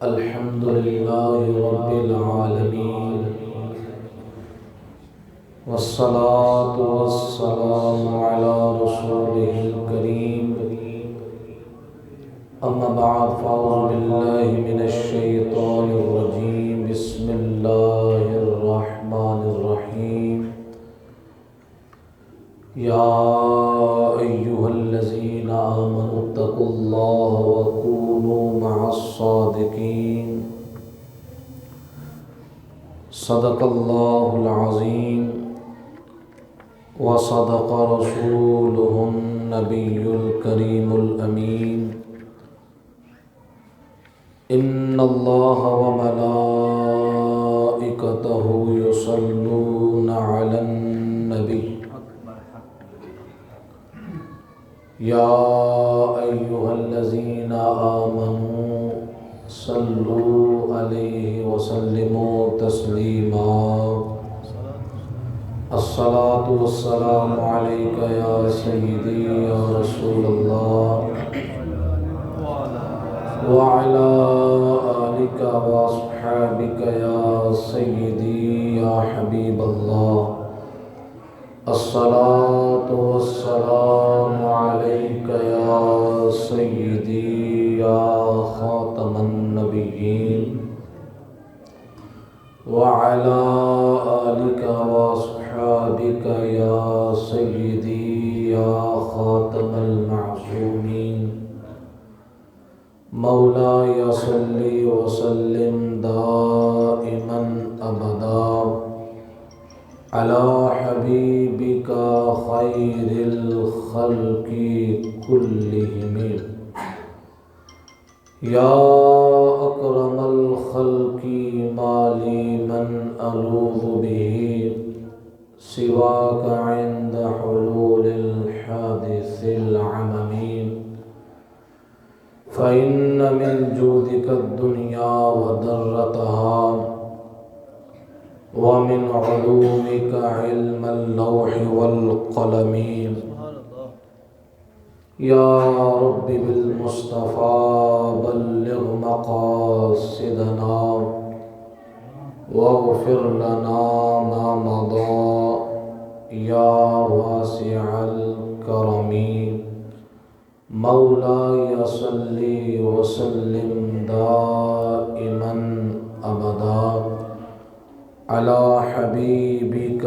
الحمد لله رب العالمين، والصلاة والسلام على رسوله الكريم. أما بعد، فأعوذ بالله من الشيطان الرجيم. بسم الله الرحمن الرحيم. يا أيها الذين آمنوا اتقوا الله وكونوا مع الصادقين. صدق الله العظيم وصدق رسوله النبي الكريم الأمين. إن الله وملائكته يصلون على النبي يا أيها الذين آمنوا صلوا عليه وسلموا تسليما. الصلاة والسلام عليك يا سيدي يا رسول الله، وعلى آلك وأصحابك يا سيدي يا حبيب الله. الصلاة والسلام عليك يا سيدي يا خاتم النبيين، وعلى آلك وأصحابك يا سيدي يا خاتم المعصومين. مولاي صل وسلم دائما أبدا على حبيبك خير الخلق كلهم. يا أكرم الخلق ما لي من ألوذ به سواك عند حلول الحادث العممي. فإن من جودك الدنيا وذرتها، ومن علومك علم اللوح والقلم. يا رب بالمصطفى بلغ مقاصدنا واغفر لنا ما مضى يا واسع الكرم. مولاي صل وسلم دائما أبدا على حبيبك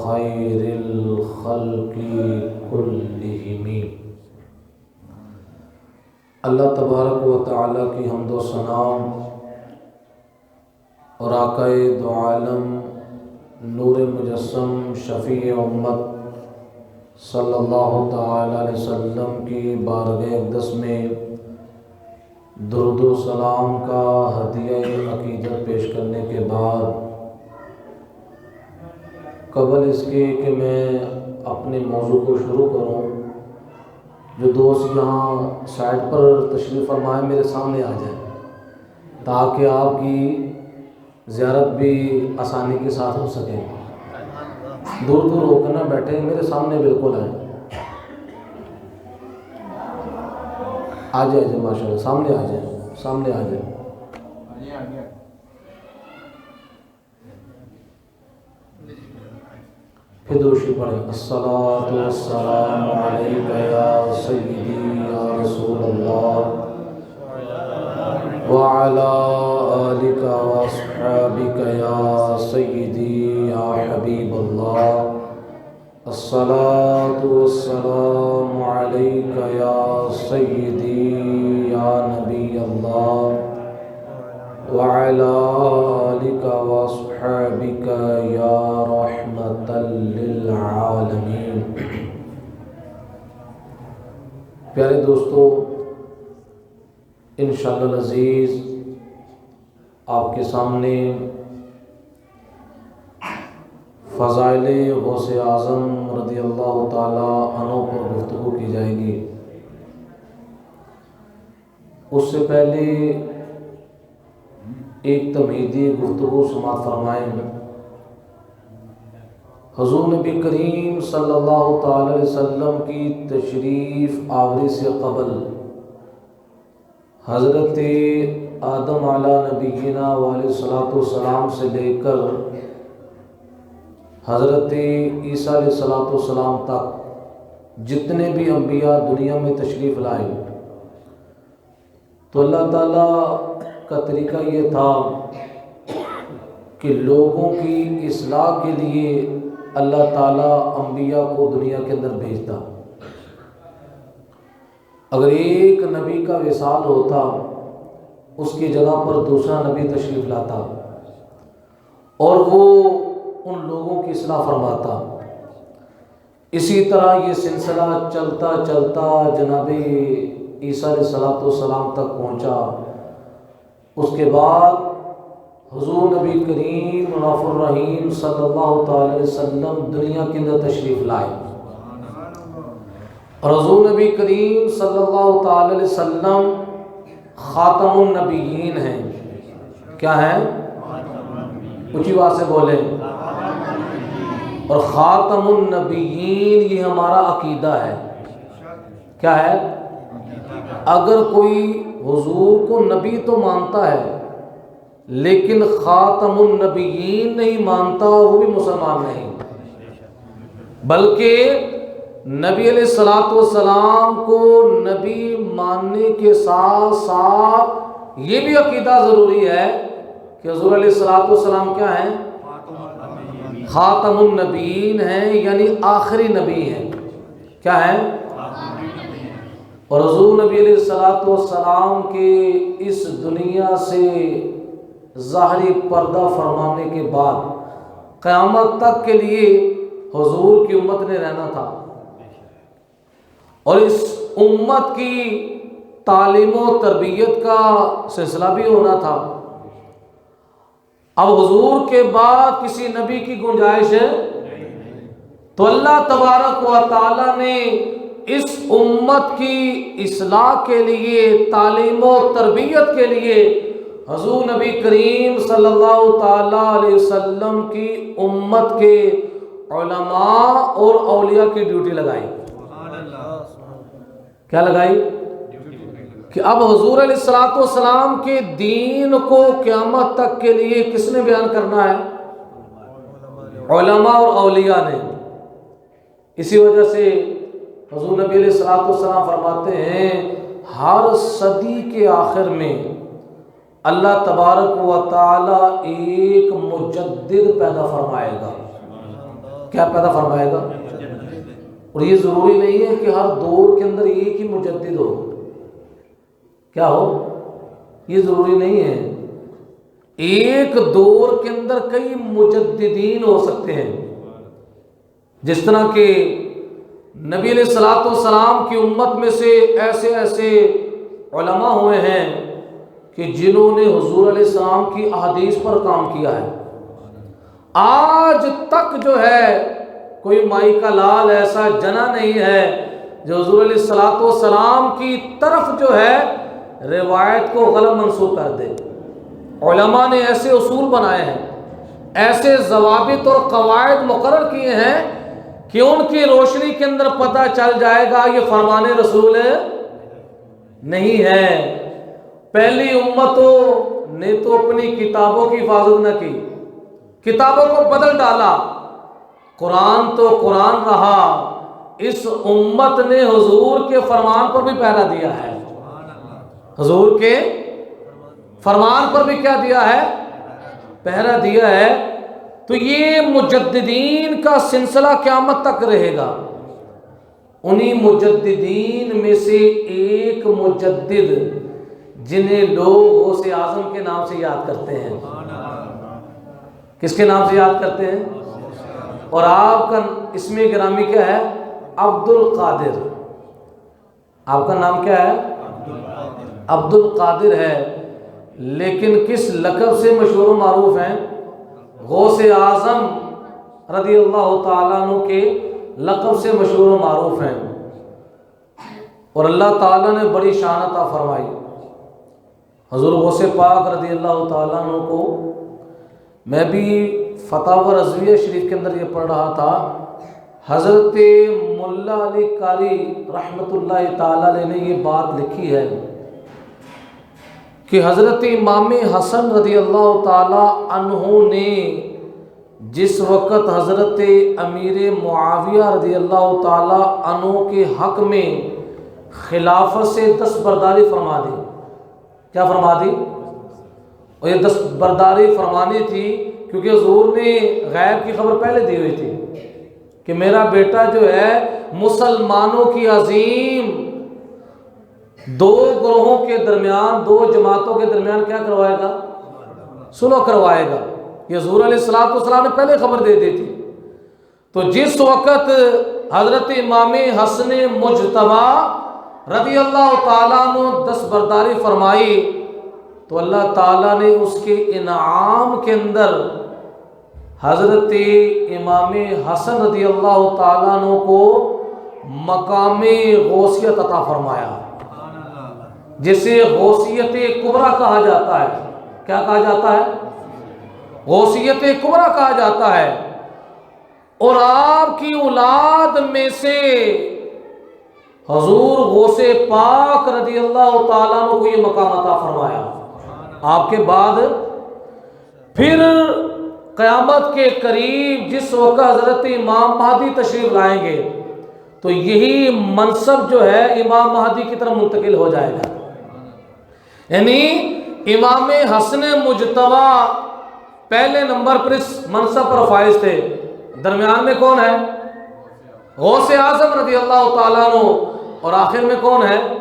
خير الخلق كلهم. اللہ تبارک و تعالیٰ کی حمد و ثنا اور آقا دو عالم نور مجسم شفیع امت صلی اللہ تعالی علیہ وسلم کی بارگاہ اقدس میں درود و سلام کا ہدیہ عقیدت پیش کرنے کے بعد، قبل اس کے کہ میں اپنے موضوع کو شروع کروں، جو دوست یہاں سائٹ پر تشریف فرمائے میرے سامنے آ جائیں تاکہ آپ کی زیارت بھی آسانی کے ساتھ ہو سکے. دور دور ہو کر نہ بیٹھے، میرے سامنے بالکل آئیں. آ جائیں ماشاء اللہ، سامنے آ جائیں، سامنے آ جائیں. پھر دوشی پڑھیں. الصلاۃ والسلام علیک یا سیدی یا رسول اللہ، وعلی آلک واصحابک یا سیدی یا حبیب اللہ. الصلاۃ والسلام علیک یا سیدی یا نبی اللہ، وعلی آلک واصحابک یا رحمۃ للعالمین. پیارے دوستو، انشاءاللہ العزیز آپ کے سامنے فضائل غوث اعظم رضی اللہ تعالی عنہ پر گفتگو کی جائے گی. اس سے پہلے ایک تمہیدی گفتگو سماعت فرمائیں. حضور نبی کریم صلی اللہ تعالی علیہ وسلم کی تشریف آوری سے قبل حضرت آدم علیہ نبینا علیہ صلاۃ والسلام سے لے کر حضرت عیسیٰ علیہ صلاۃ والسلام تک جتنے بھی انبیاء دنیا میں تشریف لائے تو اللہ تعالیٰ کا طریقہ یہ تھا کہ لوگوں کی اصلاح کے لیے اللہ تعالیٰ انبیاء کو دنیا کے اندر بھیجتا۔ اگر ایک نبی کا وصال ہوتا اس کی جگہ پر دوسرا نبی تشریف لاتا اور وہ ان لوگوں کی اصلاح فرماتا۔ اسی طرح یہ سلسلہ چلتا چلتا جناب عیسیٰ علیہ الصلوۃ والسلام تک پہنچا۔ اس کے بعد حضور نبی کریم رؤوف الرحیم صلی اللہ تعالی علیہ وسلم دنیا کے اندر تشریف لائے، اور حضور نبی کریم صلی اللہ تعالی علیہ وسلم خاتم النبیین ہیں۔ کیا ہیں؟ اونچی آواز سے بولیں۔ اور خاتم النبیین یہ ہمارا عقیدہ ہے۔ کیا ہے؟ اگر کوئی حضور کو نبی تو مانتا ہے لیکن خاتم النبیین نہیں مانتا وہ بھی مسلمان نہیں، بلکہ نبی علیہ الصلوۃ والسلام کو نبی ماننے کے ساتھ ساتھ یہ بھی عقیدہ ضروری ہے کہ حضور علیہ الصلوۃ والسلام کیا ہیں؟ خاتم النبیین ہیں، یعنی آخری نبی ہیں۔ کیا ہیں؟ اور حضور نبی علیہ الصلوۃ والسلام کے اس دنیا سے ظاہری پردہ فرمانے کے بعد قیامت تک کے لیے حضور کی امت نے رہنا تھا، اور اس امت کی تعلیم و تربیت کا سلسلہ بھی ہونا تھا۔ اب حضور کے بعد کسی نبی کی گنجائش ہے تو اللہ تبارک و تعالی نے اس امت کی اصلاح کے لیے، تعلیم و تربیت کے لیے حضور نبی کریم صلی اللہ تعالی علیہ وسلم کی امت کے علماء اور اولیاء کی ڈیوٹی لگائی۔ کیا لگائی؟ کہ اب حضور علیہ الصلوۃ والسلام کے دین کو قیامت تک کے لیے کس نے بیان کرنا ہے؟ علماء اور اولیاء نے۔ اسی وجہ سے حضور نبی علیہ الصلوۃ والسلام فرماتے ہیں ہر صدی کے آخر میں اللہ تبارک و تعالی ایک مجدد پیدا فرمائے گا۔ کیا پیدا فرمائے گا؟ اور یہ ضروری نہیں ہے کہ ہر دور کے اندر ایک ہی مجدد ہو۔ کیا ہو؟ یہ ضروری نہیں ہے۔ ایک دور کے اندر کئی مجددین ہو سکتے ہیں، جس طرح کہ نبی علیہ الصلوۃ والسلام کی امت میں سے ایسے ایسے علماء ہوئے ہیں کہ جنہوں نے حضور علیہ السلام کی احادیث پر کام کیا ہے۔ آج تک جو ہے کوئی مائی کا لال ایسا جنا نہیں ہے جو حضور علیہ الصلوۃ والسلام کی طرف جو ہے روایت کو غلط منسوخ کر دے۔ علماء نے ایسے اصول بنائے ہیں، ایسے ضوابط اور قواعد مقرر کیے ہیں کہ ان کی روشنی کے اندر پتہ چل جائے گا یہ فرمان رسول نہیں ہے۔ پہلی امتوں نے تو اپنی کتابوں کی حفاظت نہ کی، کتابوں کو بدل ڈالا۔ قرآن تو قرآن رہا، اس امت نے حضور کے فرمان پر بھی پہرا دیا ہے۔ حضور کے فرمان پر بھی کیا دیا ہے؟ پہرا دیا ہے۔ تو یہ مجددین کا سلسلہ قیامت تک رہے گا۔ انہی مجددین میں سے ایک مجدد جنہیں لوگ غوث اعظم کے نام سے یاد کرتے ہیں۔ کس کے نام سے یاد کرتے ہیں؟ اور آپ کا اسم گرامی کیا ہے؟ عبد القادر۔ آپ کا نام کیا ہے؟ عبد القادر ہے، لیکن کس لقب سے مشہور و معروف ہیں؟ غوث اعظم رضی اللہ تعالیٰ عنہ کے لقب سے مشہور و معروف ہیں۔ اور اللہ تعالیٰ نے بڑی شان عطا فرمائی۔ حضور غوث پاک رضی اللہ تعالیٰ عنہ کو میں بھی فتاوی رضویہ شریف کے اندر یہ پڑھ رہا تھا، حضرت ملا علی قاری رحمۃ اللہ تعالیٰ علیہ نے یہ بات لکھی ہے کہ حضرت امام حسن رضی اللہ تعالی عنہ نے جس وقت حضرت امیر معاویہ رضی اللہ تعالی عنہ کے حق میں خلافت سے دستبرداری فرما دی، کیا فرما دی؟ اور یہ دستبرداری فرمانی تھی کیونکہ حضور نے غیب کی خبر پہلے دی ہوئی تھی کہ میرا بیٹا جو ہے مسلمانوں کی عظیم دو گروہوں کے درمیان، دو جماعتوں کے درمیان کیا کروائے گا؟ صلح کروائے گا۔ یہ حضور علیہ السلام نے پہلے خبر دے دی تھی۔ تو جس وقت حضرت امام حسن مجتبی رضی اللہ تعالیٰ عنہ دستبرداری فرمائی تو اللہ تعالیٰ نے اس کے انعام کے اندر حضرت امام حسن رضی اللہ تعالیٰ عنہ کو مقام غوثیت عطا فرمایا، جسے غوثیت کبریٰ کہا جاتا ہے۔ کیا کہا جاتا ہے؟ غوثیت کبریٰ کہا جاتا ہے۔ اور آپ کی اولاد میں سے حضور غوث پاک رضی اللہ تعالیٰ عنہ کو یہ مقام عطا فرمایا۔ آپ کے بعد پھر قیامت کے قریب جس وقت حضرت امام مہدی تشریف لائیں گے تو یہی منصب جو ہے امام مہدی کی طرف منتقل ہو جائے گا۔ یعنی امام حسن مجتبی پہلے نمبر پر اس منصب پر فائز تھے، درمیان میں کون ہے؟ غوث اعظم رضی اللہ تعالیٰ عنہ، اور آخر میں کون ہے؟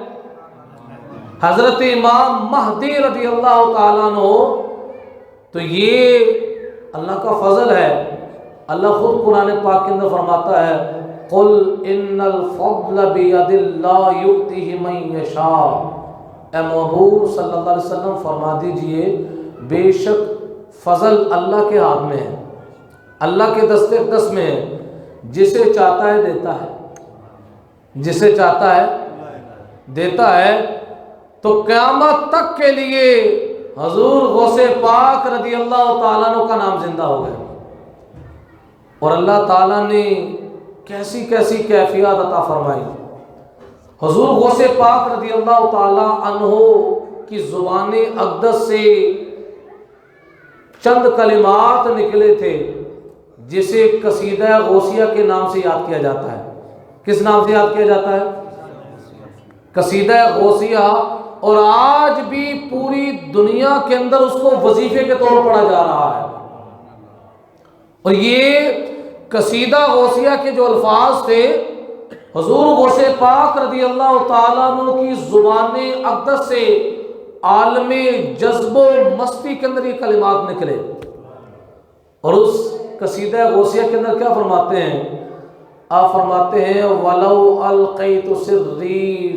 حضرت امام مہدی رضی اللہ تعالیٰ عنہ۔ تو یہ اللہ کا فضل ہے۔ اللہ خود قرآن پاک کے اندر فرماتا ہے قُلْ إِنَّ الْفَضْلَ بِيَدِ اللَّهِ يُؤْتِهِ مَن يَشَاءُ۔ اے محبوب صلی اللہ علیہ وسلم فرما دیجئے بے شک فضل اللہ کے ہاتھ میں ہے، اللہ کے دست اقدس میں ہے، جسے چاہتا ہے دیتا ہے، جسے چاہتا ہے دیتا ہے۔ تو قیامت تک کے لیے حضور غوث پاک رضی اللہ تعالیٰ عنہ کا نام زندہ ہو گیا، اور اللہ تعالیٰ نے کیسی کیسی کیفیات عطا فرمائی۔ حضور غوث پاک رضی اللہ تعالیٰ عنہ کی زبان اقدس سے چند کلمات نکلے تھے جسے قصیدہ غوثیہ کے نام سے یاد کیا جاتا ہے۔ کس نام سے یاد کیا جاتا ہے؟ قصیدہ غوثیہ۔ اور آج بھی پوری دنیا کے اندر اس کو وظیفے کے طور پر پڑھا جا رہا ہے۔ اور یہ قصیدہ غوثیہ کے جو الفاظ تھے حضور غوث پاک رضی اللہ تعالیٰ عنہ کی زبان اقدس سے عالم جذب و مستی کے اندر یہ کلمات نکلے۔ اور اس قصیدہ غوثیہ کے اندر کیا فرماتے ہیں؟ آپ فرماتے ہیں وَلَوْ أَلْقَيْتُ سِرِّي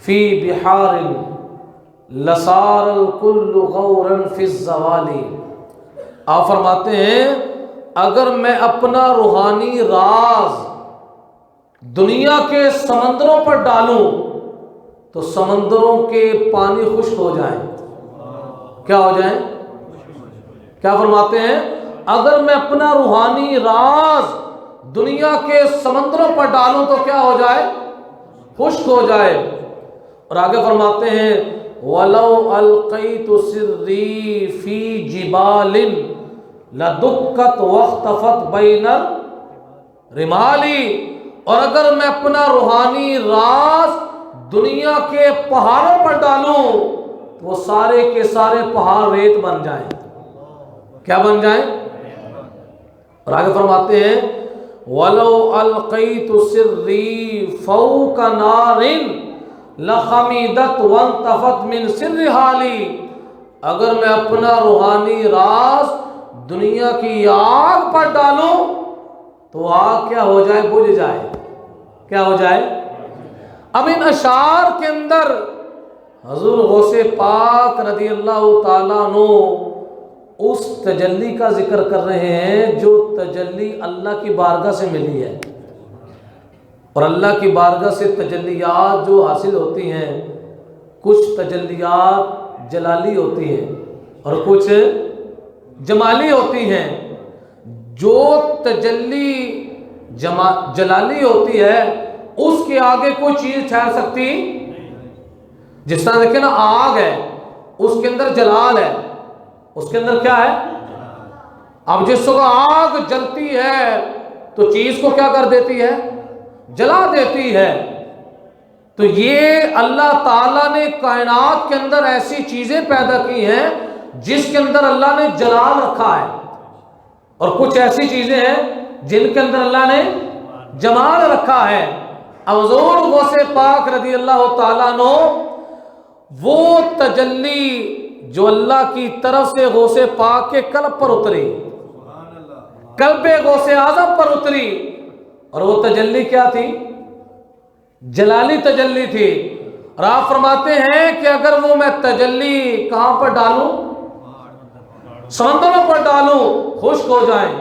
فِي بِحَارٍ لَصَارَ الْكُلُّ غَوْرًا فِي الزَّوَالِ۔ آپ فرماتے ہیں اگر میں اپنا روحانی راز دنیا کے سمندروں پر ڈالوں تو سمندروں کے پانی خشک ہو جائیں۔ کیا ہو جائیں؟ کیا فرماتے ہیں؟ اگر میں اپنا روحانی راز دنیا کے سمندروں پر ڈالوں تو کیا ہو جائے؟ خشک ہو جائے۔ اور آگے فرماتے ہیں وَلَوْ أَلْقَيْتُ سِرِّي فِي جِبَالٍ لَدُكَّتْ وَاخْتَفَتْ بَيْنَ الرِّمَالِ۔ اور اگر میں اپنا روحانی راز دنیا کے پہاڑوں پر ڈالوں تو وہ سارے کے سارے پہاڑ ریت بن جائیں۔ کیا بن جائیں؟ اور آگے فرماتے ہیں وَلَوْ أَلْقَيْتُ سِرِّي فَوْقَ نَارٍ لَخَمِدَتْ وَانْتَفَتْ مِنْ سِرِّ حَالِي۔ اگر میں اپنا روحانی راز دنیا کی آگ پر ڈالوں تو آگ کیا ہو جائے؟ بجھ جائے۔ کیا ہو جائے؟ اب ان اشعار کے اندر حضور غوث پاک رضی اللہ تعالیٰ عنہ اس تجلی کا ذکر کر رہے ہیں جو تجلی اللہ کی بارگاہ سے ملی ہے۔ اور اللہ کی بارگاہ سے تجلیات جو حاصل ہوتی ہیں، کچھ تجلیات جلالی ہوتی ہیں اور کچھ جمالی ہوتی ہیں۔ جو تجلی جلالی ہوتی ہے اس کے آگے کوئی چیز ٹھہر سکتی، جس طرح دیکھیں نا آگ ہے، اس کے اندر جلال ہے، اس کے اندر کیا ہے؟ اب جس کو آگ جلتی ہے تو چیز کو کیا کر دیتی ہے؟ جلا دیتی ہے۔ تو یہ اللہ تعالیٰ نے کائنات کے اندر ایسی چیزیں پیدا کی ہیں جس کے اندر اللہ نے جلال رکھا ہے، اور کچھ ایسی چیزیں ہیں جن کے اندر اللہ نے جمال رکھا ہے۔ اب حضور غوث پاک رضی اللہ تعالیٰ عنہ وہ تجلی جو اللہ کی طرف سے غوث پاک کے قلب پر اتری، قلب غوث اعظم پر اتری، اور وہ تجلی کیا تھی؟ جلالی تجلی تھی۔ اور آپ فرماتے ہیں کہ اگر وہ میں تجلی کہاں پر ڈالوں؟ سمندروں پر ڈالوں خشک ہو جائیں،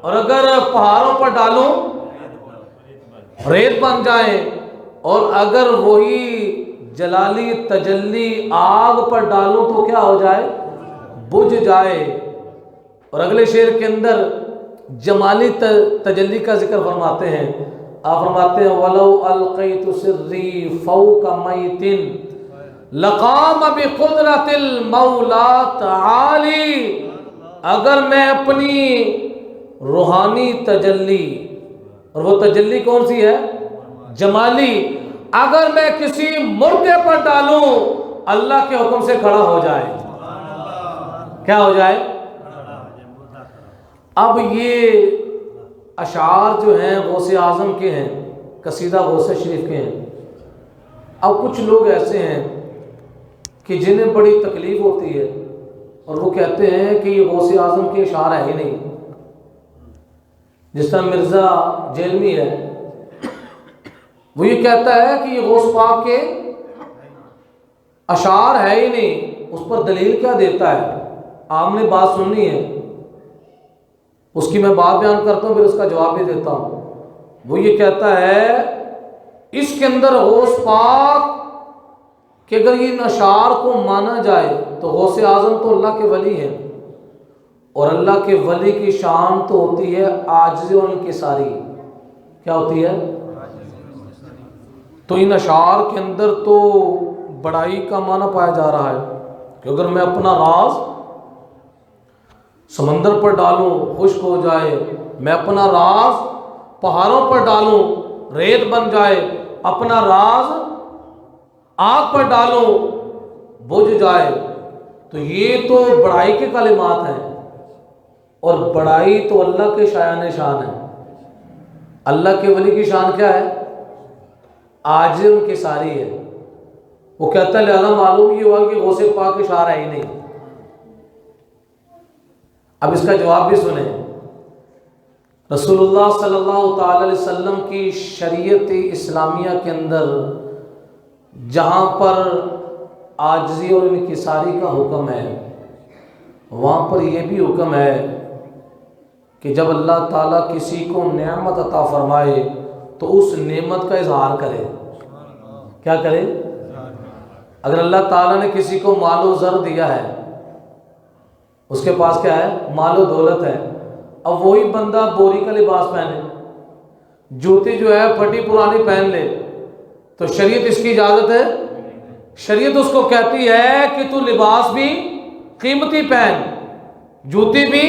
اور اگر پہاڑوں پر ڈالوں ریت بن جائیں، اور اگر وہی جلالی تجلی آگ پر ڈالوں تو کیا ہو جائے؟ بجھ جائے۔ اور اگلے شعر کے اندر جمالی تجلی کا ذکر فرماتے ہیں، آپ فرماتے ہیں وَلَوْ أَلْقَيْتُ سِرِّي فَوْقَ مَيْتٍ لَقَامَ بِقُدْرَةِ الْمَوْلَى تَعَالِي، اگر میں اپنی روحانی تجلی، اور وہ تجلی کون سی ہے؟ جمالی، اگر میں کسی مردے پر ڈالوں اللہ کے حکم سے کھڑا ہو جائے، کیا ہو جائے؟ اب یہ اشعار جو ہیں غوث اعظم کے ہیں، قصیدہ غوث شریف کے ہیں۔ اب کچھ لوگ ایسے ہیں کہ جنہیں بڑی تکلیف ہوتی ہے اور وہ کہتے ہیں کہ یہ غوث اعظم کے اشعار ہے ہی نہیں، جس طرح مرزا جیلمی ہے، وہ یہ کہتا ہے کہ یہ غوث پاک کے اشعار ہے ہی نہیں، اس پر دلیل کیا دیتا ہے؟ آپ نے بات سننی ہے، اس کی میں بات بیان کرتا ہوں پھر اس کا جواب بھی دیتا ہوں۔ وہ یہ کہتا ہے اس کے اندر غوث پاک کہ اگر یہ اشعار کو مانا جائے تو غوث اعظم تو اللہ کے ولی ہیں، اور اللہ کے ولی کی شان تو ہوتی ہے عاجزی اور انکساری۔ کیا ہوتی ہے؟ تو ان اشعار کے اندر تو بڑائی کا معنی پایا جا رہا ہے کہ اگر میں اپنا راز سمندر پر ڈالوں خشک ہو جائے، میں اپنا راز پہاڑوں پر ڈالوں ریت بن جائے، اپنا راز آگ پر ڈالوں بجھ جائے، تو یہ تو بڑائی کے کلمات ہیں، اور بڑائی تو اللہ کے شایان شان ہے۔ اللہ کے ولی کی شان کیا ہے؟ عاجز انکساری ہے۔ وہ کہتا ہے لہذا معلوم یہ ہوا کہ غوث پاک اشعار ہے ہی نہیں۔ اب اس کا جواب بھی سنیں۔ رسول اللہ صلی اللہ تعالی علیہ وسلم کی شریعت اسلامیہ کے اندر جہاں پر عاجزی اور انکساری کا حکم ہے، وہاں پر یہ بھی حکم ہے کہ جب اللہ تعالیٰ کسی کو نعمت عطا فرمائے تو اس نعمت کا اظہار کرے۔ کیا کرے؟ اگر اللہ تعالیٰ نے کسی کو مال و زر دیا ہے، اس کے پاس کیا ہے؟ مال و دولت ہے، اب وہی بندہ بوری کا لباس پہنے، جوتی جو ہے پھٹی پرانی پہن لے، تو شریعت اس کی اجازت ہے؟ شریعت اس کو کہتی ہے کہ تو لباس بھی قیمتی پہن، جوتی بھی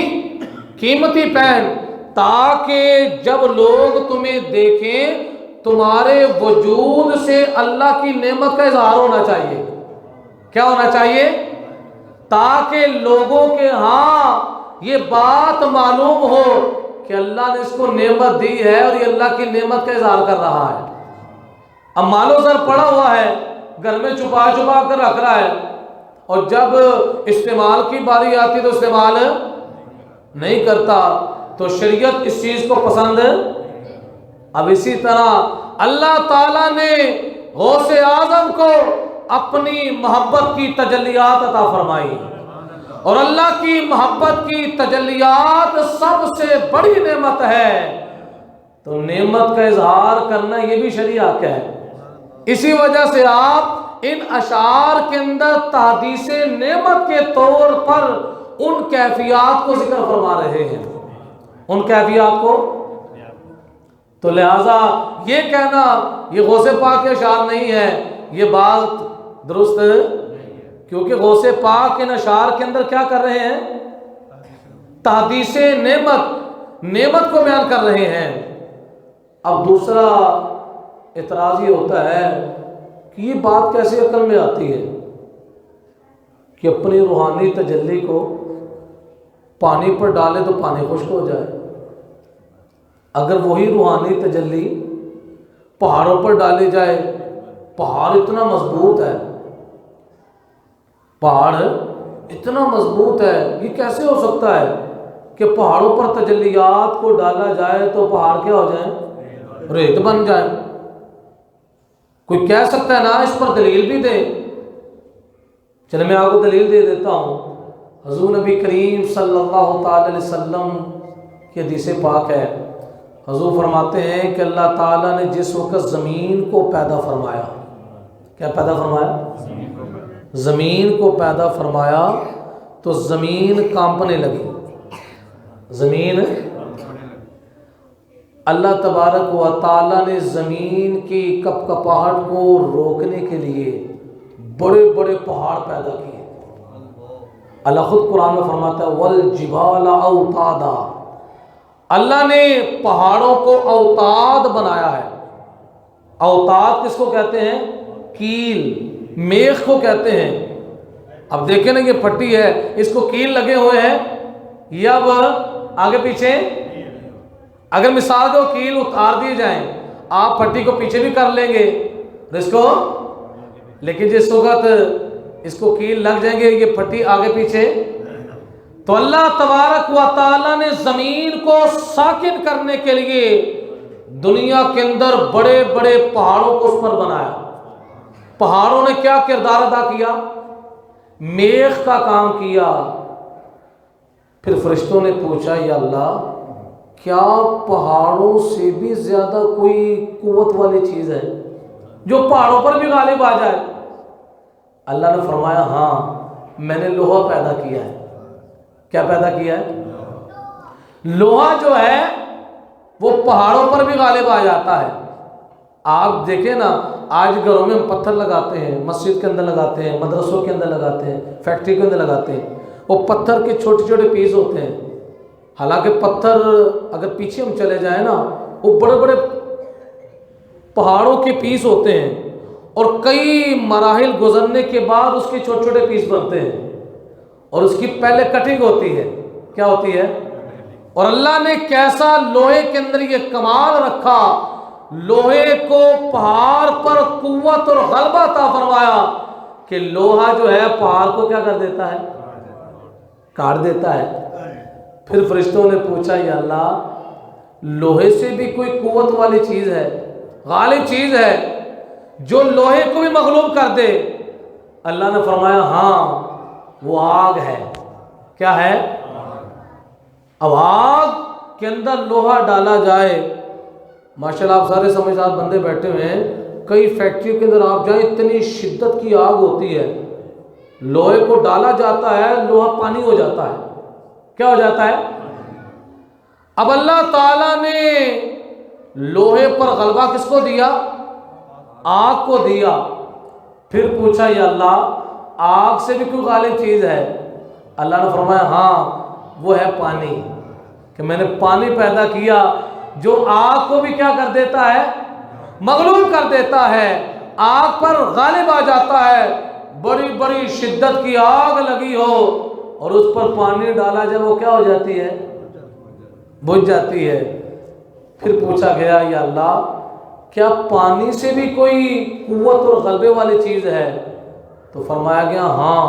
قیمتی پہن، تاکہ جب لوگ تمہیں دیکھیں تمہارے وجود سے اللہ کی نعمت کا اظہار ہونا چاہیے۔ کیا ہونا چاہیے؟ تاکہ لوگوں کے ہاں یہ بات معلوم ہو کہ اللہ نے اس کو نعمت دی ہے اور یہ اللہ کی نعمت کا اظہار کر رہا ہے۔ اب مال و زر پڑا ہوا ہے، گھر میں چھپا چھپا کر رکھ رہا ہے، اور جب استعمال کی باری آتی تو استعمال نہیں کرتا، تو شریعت اس چیز کو پسند ہے۔ اب اسی طرح اللہ تعالیٰ نے غوث اعظم کو اپنی محبت کی تجلیات عطا فرمائی، اور اللہ کی محبت کی تجلیات سب سے بڑی نعمت ہے، تو نعمت کا اظہار کرنا یہ بھی شریعت ہے۔ اسی وجہ سے آپ ان اشعار کے اندر تحدیث نعمت کے طور پر ان کیفیات کو ذکر فرما رہے ہیں، ان کیفیات کو۔ تو لہٰذا یہ کہنا یہ غوث پاک کے اشعار نہیں ہے، یہ بات درست ہے، کیونکہ غوث پاک ان اشعار کے اندر کیا کر رہے ہیں؟ تحدیث نعمت کو بیان کر رہے ہیں۔ اب دوسرا اعتراض یہ ہوتا ہے کہ یہ بات کیسے عقل میں آتی ہے کہ اپنی روحانی تجلی کو پانی پر ڈالے تو پانی خشک ہو جائے، اگر وہی روحانی تجلی پہاڑوں پر ڈالی جائے، پہاڑ اتنا مضبوط ہے، پہاڑ اتنا مضبوط ہے، یہ کیسے ہو سکتا ہے کہ پہاڑوں پر تجلیات کو ڈالا جائے تو پہاڑ کیا ہو جائیں؟ ریت بن جائیں۔ کوئی کہہ سکتا ہے نا اس پر دلیل بھی دے؟ چلے میں آپ کو دلیل دے دیتا ہوں۔ حضور نبی کریم صلی اللہ تعالی علیہ وسلم کی حدیث پاک ہے، حضور فرماتے ہیں کہ اللہ تعالیٰ نے جس وقت زمین کو پیدا فرمایا، کیا پیدا فرمایا؟ زمین کو پیدا فرمایا تو زمین کانپنے لگی، زمین، اللہ تبارک و تعالیٰ نے زمین کی کپکپاہٹ کو روکنے کے لیے بڑے بڑے پہاڑ پیدا کیے۔ اللہ خود قرآن میں فرماتا ہے وَالْجِبَالَ أَوْتَادًا، اللہ نے پہاڑوں کو اوتاد بنایا ہے۔ اوتاد کس کو کہتے ہیں؟ کیل، میخ کو کہتے ہیں۔ اب دیکھیں نا یہ پھٹی ہے، اس کو کیل لگے ہوئے ہیں یا اب آگے پیچھے؟ اگر مثال کو کیل اتار دیے جائیں، آپ پھٹی کو پیچھے بھی کر لیں گے اس کو، لیکن جس وقت اس کو کیل لگ جائیں گے یہ پھٹی آگے پیچھے۔ تو اللہ تبارک و تعالیٰ نے زمین کو ساکن کرنے کے لیے دنیا کے اندر بڑے بڑے پہاڑوں کو اس پر بنایا۔ پہاڑوں نے کیا کردار ادا کیا؟ میخ کا کام کیا۔ پھر فرشتوں نے پوچھا یا اللہ کیا پہاڑوں سے بھی زیادہ کوئی قوت والی چیز ہے جو پہاڑوں پر بھی غالب آ جائے؟ اللہ نے فرمایا ہاں، میں نے لوہا پیدا کیا ہے۔ کیا پیدا کیا ہے؟ لوہا جو ہے وہ پہاڑوں پر بھی غالب آ جاتا ہے۔ آپ دیکھیں نا آج گھروں میں ہم پتھر لگاتے ہیں، مسجد کے اندر لگاتے ہیں، مدرسوں کے اندر لگاتے ہیں، فیکٹری کے اندر لگاتے ہیں، وہ پتھر کے چھوٹے چھوٹے پیس ہوتے ہیں۔ حالانکہ پتھر اگر پیچھے ہم چلے جائیں نا وہ بڑے بڑے پہاڑوں کے پیس ہوتے ہیں اور کئی مراحل گزرنے کے بعد اس کے چھوٹے چھوٹے پیس بنتے ہیں اور اس کی پہلے کٹنگ ہوتی ہے۔ کیا ہوتی ہے؟ اور اللہ نے کیسا لوہے کے اندر یہ کمال رکھا، لوہے کو پہاڑ پر قوت اور غلبہ عطا فرمایا کہ لوہا جو ہے پہاڑ کو کیا کر دیتا ہے؟ کاٹ دیتا ہے۔ پھر فرشتوں نے پوچھا یا اللہ لوہے سے بھی کوئی قوت والی چیز ہے، غالب چیز ہے جو لوہے کو بھی مغلوب کر دے؟ اللہ نے فرمایا ہاں، وہ آگ ہے۔ کیا ہے؟ اب آگ کے اندر لوہا ڈالا جائے، ماشاءاللہ آپ سارے سمجھدار بندے بیٹھے ہوئے ہیں، کئی فیکٹریوں کے اندر آپ جائیں اتنی شدت کی آگ ہوتی ہے، لوہے کو ڈالا جاتا ہے لوہا پانی ہو جاتا ہے۔ کیا ہو جاتا ہے؟ اب اللہ تعالیٰ نے لوہے پر غلبہ کس کو دیا؟ آگ کو دیا۔ پھر پوچھا یا اللہ آگ سے بھی کوئی غالب چیز ہے؟ اللہ نے فرمایا ہاں، وہ ہے پانی، کہ میں نے پانی پیدا کیا جو آگ کو بھی کیا کر دیتا ہے؟ مغلوب کر دیتا ہے، آگ پر غالب آ جاتا ہے۔ بڑی بڑی شدت کی آگ لگی ہو اور اس پر پانی ڈالا جائے وہ کیا ہو جاتی ہے؟ بجھ جاتی ہے۔ پھر پوچھا گیا یا اللہ کیا پانی سے بھی کوئی قوت اور غلبے والی چیز ہے؟ تو فرمایا گیا ہاں،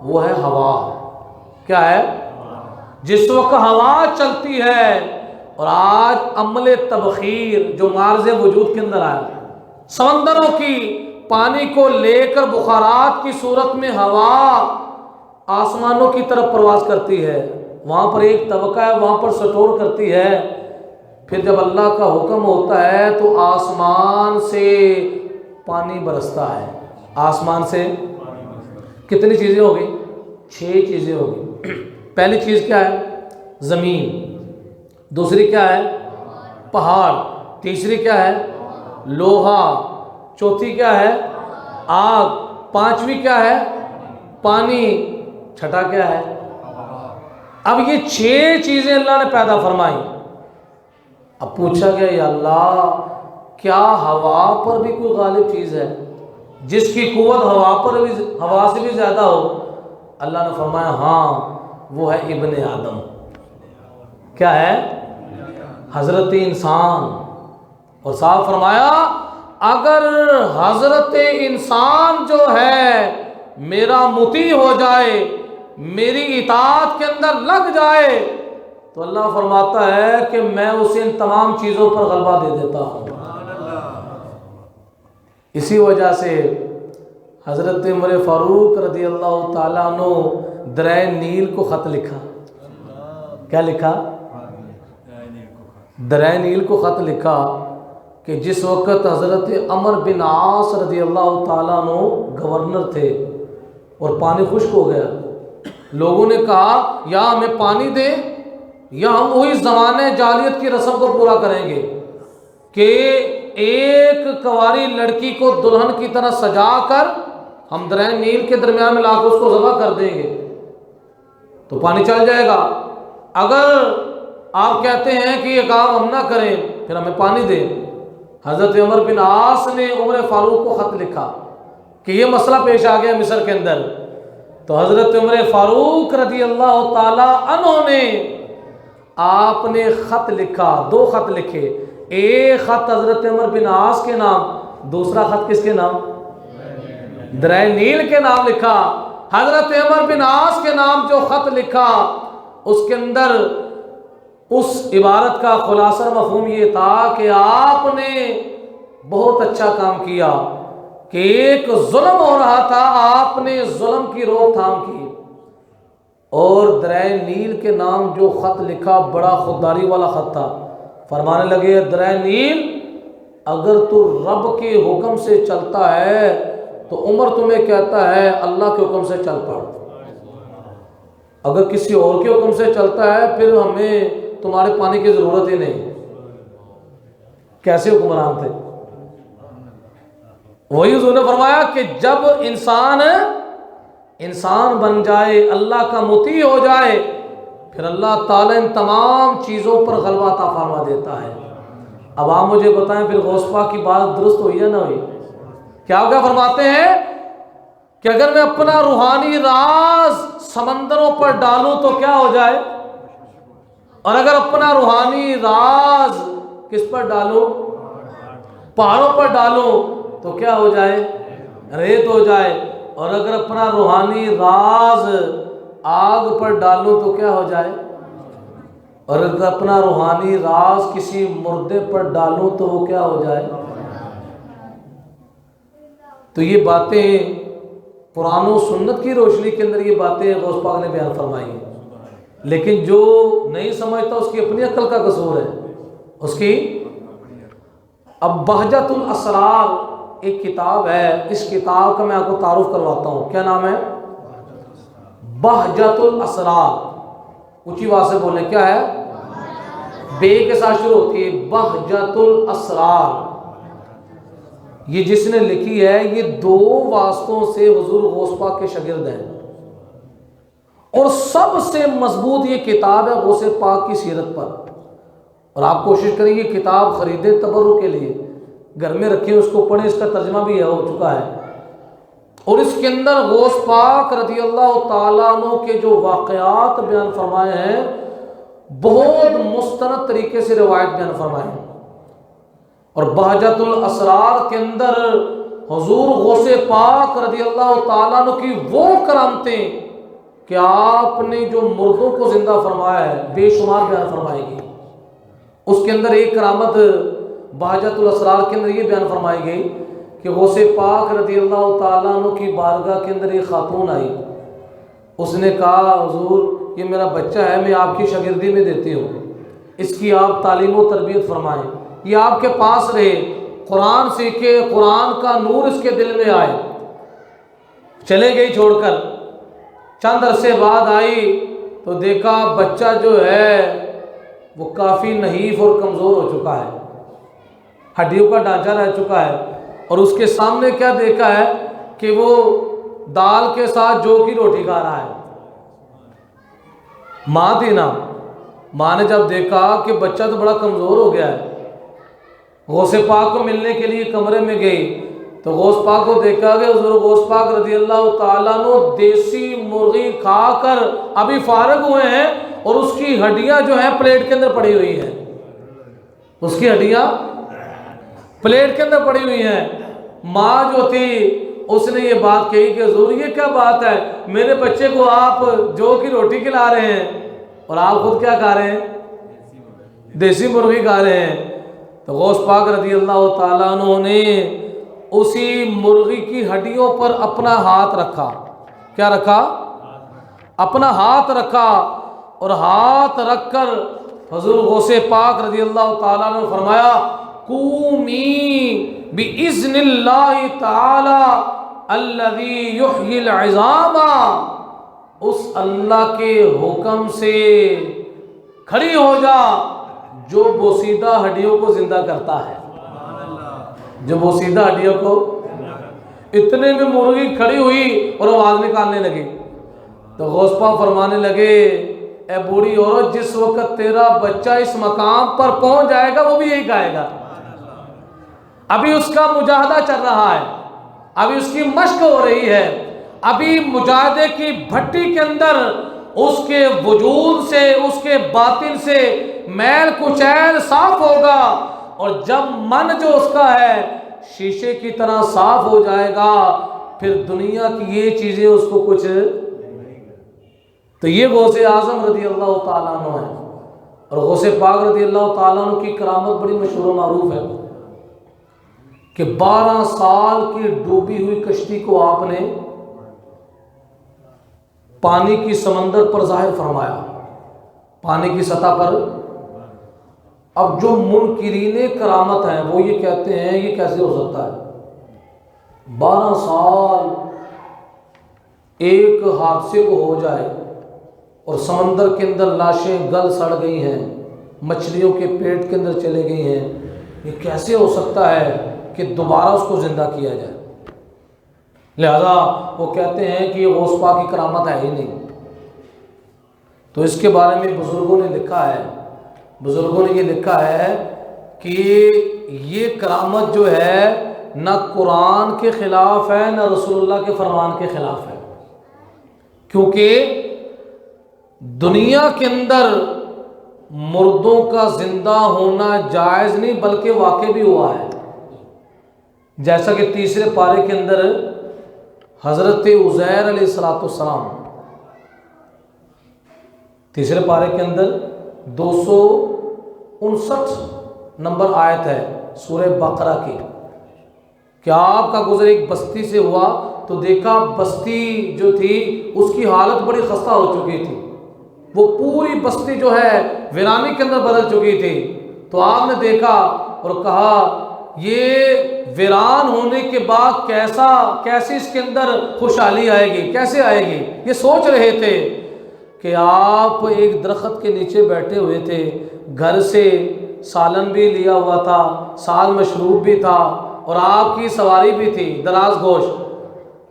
وہ ہے ہوا۔ کیا ہے؟ جس وقت ہوا چلتی ہے، اور آج عمل تبخیر جو مارز وجود کے اندر آیا، سمندروں کی پانی کو لے کر بخارات کی صورت میں ہوا آسمانوں کی طرف پرواز کرتی ہے، وہاں پر ایک طبقہ ہے وہاں پر سٹور کرتی ہے، پھر جب اللہ کا حکم ہوتا ہے تو آسمان سے پانی برستا ہے۔ آسمان سے کتنی چیزیں ہو گئی؟ 6 چیزیں ہو گئی۔ پہلی چیز کیا ہے؟ زمین۔ دوسری کیا ہے؟ پہاڑ۔ تیسری کیا ہے؟ لوہا۔ چوتھی کیا ہے؟ آگ۔ پانچویں کیا ہے؟ پانی، چھٹا کیا ہے؟ اب یہ 6 چیزیں اللہ نے پیدا فرمائی. اب پوچھا گیا یا اللہ کیا ہوا پر بھی کوئی غالب چیز ہے جس کی قوت ہوا سے بھی زیادہ ہو؟ اللہ نے فرمایا ہاں وہ ہے ابن آدم. کیا ہے؟ حضرت انسان. اور صاحب فرمایا اگر حضرت انسان جو ہے میرا مطیع ہو جائے، میری اطاعت کے اندر لگ جائے، تو اللہ فرماتا ہے کہ میں اسے ان تمام چیزوں پر غلبہ دے دیتا ہوں. اسی وجہ سے حضرت عمر فاروق رضی اللہ تعالیٰ عنہ دریا نیل کو خط لکھا. کیا لکھا؟ دریا نیل کو خط لکھا کہ جس وقت حضرت عمر بن عاص رضی اللہ تعالیٰ عنہ گورنر تھے اور پانی خشک ہو گیا، لوگوں نے کہا یا ہمیں پانی دے یا ہم وہی زمانے جاہلیت کی رسم کو پورا کریں گے کہ ایک کنواری لڑکی کو دلہن کی طرح سجا کر ہم دریا نیل کے درمیان میں لا کے اس کو ذبح کر دیں گے تو پانی چل جائے گا. اگر آپ کہتے ہیں کہ یہ کام ہم نہ کریں پھر ہمیں پانی دیں. حضرت عمر بن عاص نے عمر فاروق کو خط لکھا کہ یہ مسئلہ پیش آ گیا مصر کے اندر. تو حضرت عمر فاروق رضی اللہ تعالی عنہ نے آپ نے خط لکھا، 2 خط لکھے. ایک خط حضرت عمر بن عاص کے نام، دوسرا خط کس کے نام؟ دریا نیل کے نام لکھا. حضرت عمر بن عاص کے نام جو خط لکھا اس کے اندر اس عبارت کا خلاصہ مفہوم یہ تھا کہ آپ نے بہت اچھا کام کیا کہ ایک ظلم ہو رہا تھا، آپ نے ظلم کی روک تھام کی. اور دریا نیل کے نام جو خط لکھا بڑا خودداری والا خط تھا. فرمانے لگے دریا نیل اگر تو رب کے حکم سے چلتا ہے تو عمر تمہیں کہتا ہے اللہ کے حکم سے چل پڑ، اگر کسی اور کے حکم سے چلتا ہے پھر ہمیں تمہارے پانی کی ضرورت ہی نہیں. کیسے حکمران تھے؟ وہی حضور نے فرمایا کہ جب انسان بن جائے، اللہ کا مطیع ہو جائے، پھر اللہ تعالیٰ ان تمام چیزوں پر غلبہ عطا فرما دیتا ہے. اب آپ مجھے بتائیں پھر غوث پاک کی بات درست ہوئی یا نہ ہوئی؟ کیا فرماتے ہیں کہ اگر میں اپنا روحانی راز سمندروں پر ڈالوں تو کیا ہو جائے، اور اگر اپنا روحانی راز کس پر ڈالوں؟ پہاڑوں پر ڈالوں تو کیا ہو جائے؟ ریت ہو جائے. اور اگر اپنا روحانی راز آگ پر ڈالوں تو کیا ہو جائے؟ اور اگر اپنا روحانی راز کسی مردے پر ڈالوں تو وہ کیا ہو جائے؟ تو یہ باتیں قرآن و سنت کی روشنی کے اندر یہ باتیں غوث پاک نے بیان فرمائی ہیں. لیکن جو نہیں سمجھتا اس کی اپنی عقل کا قصور ہے اس کی. اب بہجت الاسرار ایک کتاب ہے، اس کتاب کا میں آپ کو تعارف کرواتا ہوں. کیا نام ہے؟ بہجت الاسرار. اونچی آواز سے بولیں. کیا ہے؟ بے کے ساتھ شروع ہوتی ہے. بہجت الاسرار. یہ جس نے لکھی ہے یہ 2 واسطوں سے حضور غوث پاک کے شاگرد ہیں، اور سب سے مضبوط یہ کتاب ہے غوث پاک کی سیرت پر. اور آپ کوشش کریں یہ کتاب خریدیں تبرک کے لیے، گھر میں رکھیں، اس کو پڑھیں. اس کا ترجمہ بھی ہو چکا ہے. اور اس کے اندر غوث پاک رضی اللہ تعالیٰ عنہ کے جو واقعات بیان فرمائے ہیں بہت مستند طریقے سے روایت بیان فرمائے ہیں. اور بہجت الاسرار کے اندر حضور غوث پاک رضی اللہ تعالیٰ عنہ کی وہ کرامتیں کہ آپ نے جو مردوں کو زندہ فرمایا ہے بے شمار بیان فرمائے گی. اس کے اندر ایک کرامت بہجت الاسرار کے اندر یہ بیان فرمائی گئی کہ غوث پاک رضی اللہ تعالیٰ عنہ کی بارگاہ کے اندر ایک خاتون آئی. اس نے کہا حضور یہ میرا بچہ ہے، میں آپ کی شاگردی میں دیتی ہوں، اس کی آپ تعلیم و تربیت فرمائیں، یہ آپ کے پاس رہے، قرآن سیکھے، قرآن کا نور اس کے دل میں آئے. چلے گئی چھوڑ کر. چند عرصے بعد آئی تو دیکھا بچہ جو ہے وہ کافی نحیف اور کمزور ہو چکا ہے، ہڈیوں کا ڈھانچہ رہ چکا ہے. اور اس کے سامنے کیا دیکھا ہے کہ وہ دال کے ساتھ جو کی روٹی کھا رہا ہے۔ ماں تھی نا، ماں نے جب دیکھا کہ بچہ تو بڑا کمزور ہو گیا ہے، غوث پاک کو ملنے کے لیے کمرے میں گئی تو غوث پاک کو دیکھا کہ حضور غوث پاک رضی اللہ تعالیٰ عنہ دیسی مرغی کھا کر ابھی فارغ ہوئے ہیں اور اس کی ہڈیاں جو ہیں پلیٹ کے اندر پڑی ہوئی ہیں، اس کی ہڈیاں پلیٹ کے اندر پڑی ہوئی ہیں۔ ماں جو تھی اس نے یہ بات کہی کہ حضور یہ کیا بات ہے، میرے بچے کو آپ جو کی روٹی کھلا رہے ہیں اور آپ خود کیا کھا رہے ہیں، دیسی مرغی کھا رہے ہیں۔ تو غوث پاک رضی اللہ تعالیٰ عنہ نے اسی مرغی کی ہڈیوں پر اپنا ہاتھ رکھا۔ کیا رکھا؟ اپنا ہاتھ رکھا، اور ہاتھ رکھ کر حضور غوث پاک رضی اللہ تعالیٰ عنہ نے فرمایا قومی بِإِذْنِ اللَّهِ تَعَالَى الَّذِي يُحْيِي الْعِظَامَ، اس اللہ کے حکم سے کھڑی ہو جا جو بوسیدہ ہڈیوں کو زندہ کرتا ہے، جو بوسیدہ ہڈیوں کو۔ اتنے میں مرغی کھڑی ہوئی اور آواز نکالنے لگی تو غوث پاک فرمانے لگے اے بوڑھی عورت، جس وقت تیرا بچہ اس مقام پر پہنچ جائے گا وہ بھی یہی کہے گا۔ ابھی اس کا مجاہدہ چل رہا ہے، ابھی اس کی مشق ہو رہی ہے، ابھی مجاہدے کی بھٹی کے اندر اس کے وجود سے، اس کے باطن سے میل کچیل صاف ہوگا، اور جب من جو اس کا ہے شیشے کی طرح صاف ہو جائے گا، پھر دنیا کی یہ چیزیں اس کو کچھ۔ تو یہ غوث اعظم رضی اللہ تعالیٰ عنہ ہے، اور غوث پاک رضی اللہ تعالیٰ عنہ کی کرامت بڑی مشہور و معروف ہے کہ 12 سال کی ڈوبی ہوئی کشتی کو آپ نے پانی کی سمندر پر ظاہر فرمایا، پانی کی سطح پر۔ اب جو منکرین کرامت ہیں وہ یہ کہتے ہیں یہ کیسے ہو سکتا ہے، 12 سال ایک حادثے کو ہو جائے اور سمندر کے اندر لاشیں گل سڑ گئی ہیں، مچھلیوں کے پیٹ کے اندر چلے گئی ہیں، یہ کیسے ہو سکتا ہے کہ دوبارہ اس کو زندہ کیا جائے؟ لہذا وہ کہتے ہیں کہ یہ غوث پاک کی کرامت ہے ہی نہیں۔ تو اس کے بارے میں بزرگوں نے لکھا ہے، بزرگوں نے یہ لکھا ہے کہ یہ کرامت جو ہے نہ قرآن کے خلاف ہے نہ رسول اللہ کے فرمان کے خلاف ہے، کیونکہ دنیا کے اندر مردوں کا زندہ ہونا جائز نہیں بلکہ واقع بھی ہوا ہے، جیسا کہ تیسرے پارے کے اندر حضرت عزیر علیہ السلام، تیسرے پارے کے اندر 259 نمبر آیت ہے سورہ بقرہ کی، کہ آپ کا گزر ایک بستی سے ہوا تو دیکھا بستی جو تھی اس کی حالت بڑی خستہ ہو چکی تھی، وہ پوری بستی جو ہے ویرانی کے اندر بدل چکی تھی۔ تو آپ نے دیکھا اور کہا یہ ویران ہونے کے بعد کیسی اس کے اندر خوشحالی آئے گی، کیسے آئے گی؟ یہ سوچ رہے تھے کہ آپ ایک درخت کے نیچے بیٹھے ہوئے تھے، گھر سے سالن بھی لیا ہوا تھا، سال مشروب بھی تھا، اور آپ کی سواری بھی تھی دراز گوشت،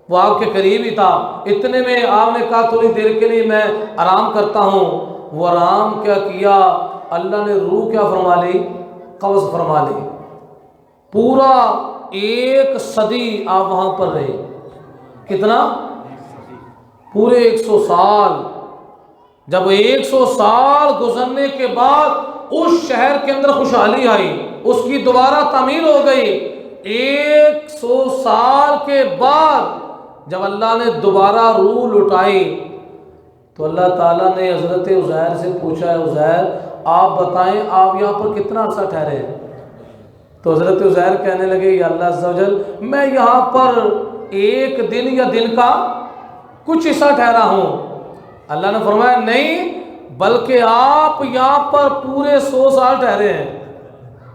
وہ آپ کے قریب ہی تھا۔ اتنے میں آپ نے کہا تھوڑی دیر کے لیے میں آرام کرتا ہوں۔ وہ آرام کیا کیا، اللہ نے روح کیا فرما لی، قبض فرما لی۔ پورا 1 صدی آپ وہاں پر رہے۔ کتنا؟ پورے 100 سال۔ جب 100 سال گزرنے کے بعد اس شہر کے اندر خوشحالی آئی، اس کی دوبارہ تعمیر ہو گئی۔ 100 سال کے بعد جب اللہ نے دوبارہ روح لٹائی تو اللہ تعالیٰ نے حضرت عزیر سے پوچھا، عزیر آپ بتائیں آپ یہاں پر کتنا عرصہ ٹھہرے ہیں؟ تو حضرت عزیر کہنے لگے یا اللہ عز و جل میں یہاں پر 1 دن یا دن کا کچھ حصہ ٹھہرا ہوں۔ اللہ نے فرمایا نہیں، بلکہ آپ یہاں پر پورے 100 سال ٹھہرے ہیں۔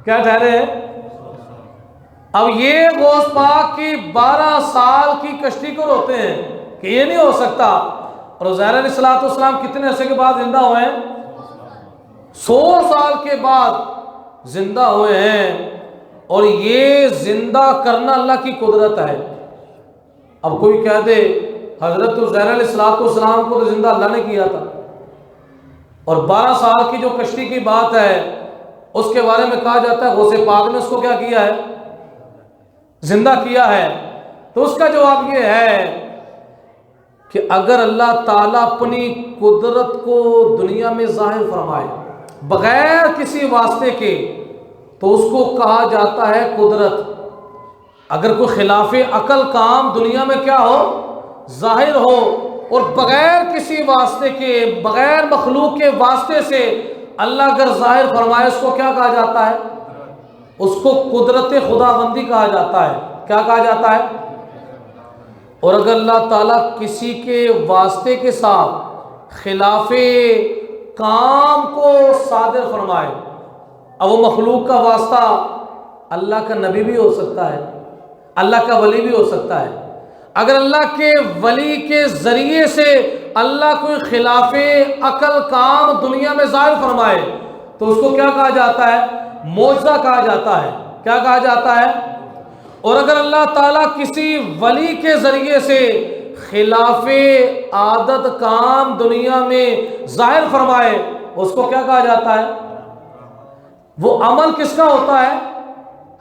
کیا ٹھہرے ہیں؟ اب یہ غوث پاک کی 12 سال کی کشتی کو روتے ہیں کہ یہ نہیں ہو سکتا، اور عزیر علیہ السلام کتنے عرصے کے بعد زندہ ہوئے ہیں؟ 100 سال کے بعد زندہ ہوئے ہیں، اور یہ زندہ کرنا اللہ کی قدرت ہے۔ اب کوئی کہہ دے حضرت عزیر علیہ السلام کو تو زندہ اللہ نے کیا تھا، اور 12 سال کی جو کشتی کی بات ہے اس کے بارے میں کہا جاتا ہے غوث پاک نے اس کو کیا کیا ہے؟ زندہ کیا ہے۔ تو اس کا جواب یہ ہے کہ اگر اللہ تعالیٰ اپنی قدرت کو دنیا میں ظاہر فرمائے بغیر کسی واسطے کے تو اس کو کہا جاتا ہے قدرت۔ اگر کوئی خلاف عقل کام دنیا میں کیا ہو؟ ظاہر ہو، اور بغیر کسی واسطے کے، بغیر مخلوق کے واسطے سے اللہ اگر ظاہر فرمائے اس کو کیا کہا جاتا ہے؟ اس کو قدرت خداوندی کہا جاتا ہے۔ کیا کہا جاتا ہے؟ اور اگر اللہ تعالیٰ کسی کے واسطے کے ساتھ خلاف کام کو صادر فرمائے، اب وہ مخلوق کا واسطہ اللہ کا نبی بھی ہو سکتا ہے، اللہ کا ولی بھی ہو سکتا ہے۔ اگر اللہ کے ولی کے ذریعے سے اللہ کوئی خلاف عقل کام دنیا میں ظاہر فرمائے تو اس کو کیا کہا جاتا ہے؟ معجزہ کہا جاتا ہے۔ کیا کہا جاتا ہے؟ اور اگر اللہ تعالیٰ کسی ولی کے ذریعے سے خلاف عادت کام دنیا میں ظاہر فرمائے اس کو کیا کہا جاتا ہے؟ وہ عمل کس کا ہوتا ہے؟